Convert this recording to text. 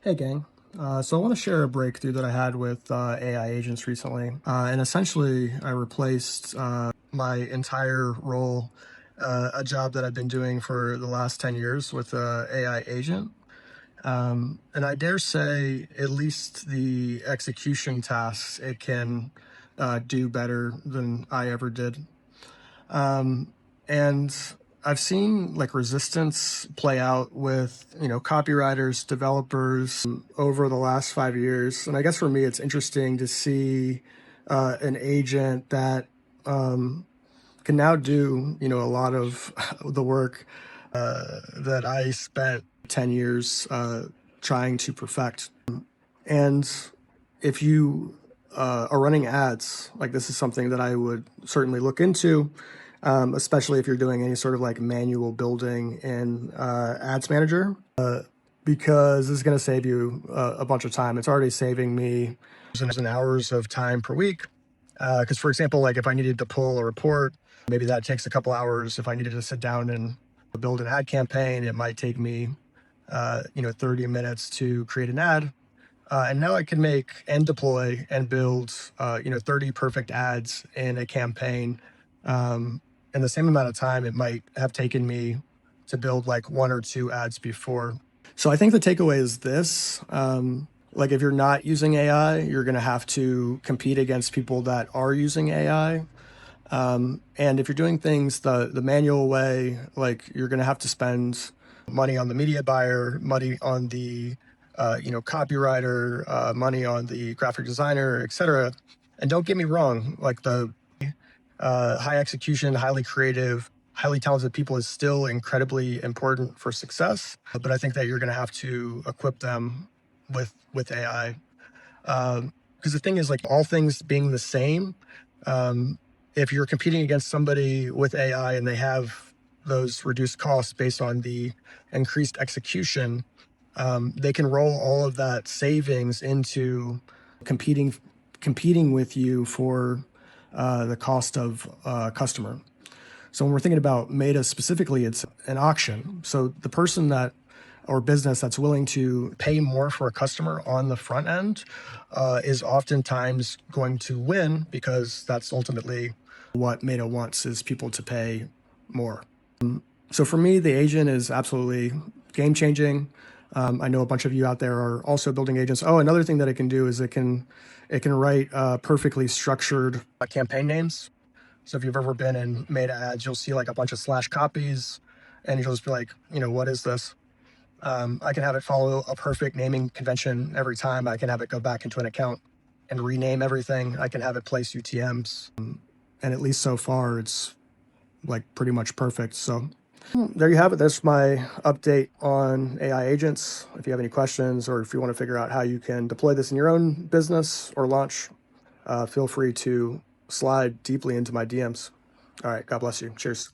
Hey gang. So I want to share a breakthrough that I had with AI agents recently. And essentially, I replaced my entire role, a job that I've been doing for the last 10 years with a AI agent. And I dare say, at least the execution tasks it can do better than I ever did. And I've seen like resistance play out with, copywriters, developers over the last 5 years. And I guess for me, it's interesting to see an agent that can now do, a lot of the work that I spent 10 years trying to perfect. And if you are running ads, like this is something that I would certainly look into, especially if you're doing any sort of like manual building in Ads Manager, because this is going to save you a bunch of time. It's already saving me hours of time per week. Because, for example, like if I needed to pull a report, maybe that takes a couple hours. If I needed to sit down and build an ad campaign, it might take me, 30 minutes to create an ad. And now I can make and deploy and build, 30 perfect ads in a campaign in the same amount of time it might have taken me to build like one or two ads before. So I think the takeaway is this. Like if you're not using AI, you're going to have to compete against people that are using AI. And if you're doing things the manual way, like you're going to have to spend money on the media buyer, money on the copywriter, money on the graphic designer, etc. And don't get me wrong, like the high execution, highly creative, highly talented people is still incredibly important for success. But I think that you're going to have to equip them with AI. Because the thing is, like all things being the same, if you're competing against somebody with AI and they have those reduced costs based on the increased execution, they can roll all of that savings into competing competing with you for the cost of customer. So when we're thinking about Meta specifically, it's an auction. So the person that or business that's willing to pay more for a customer on the front end is oftentimes going to win because that's ultimately what Meta wants is people to pay more. So for me, the agent is absolutely game changing. I know a bunch of you out there are also building agents. Oh, another thing that it can do is it can write perfectly structured campaign names. So if you've ever been in Meta ads, you'll see like a bunch of slash copies, and you'll just be like, what is this? I can have it follow a perfect naming convention every time. I can have it go back into an account and rename everything. I can have it place UTMs, and at least so far, it's like pretty much perfect. So there you have it. That's my update on AI agents. If you have any questions or if you want to figure out how you can deploy this in your own business or launch, feel free to slide deeply into my DMs. All right. God bless you. Cheers.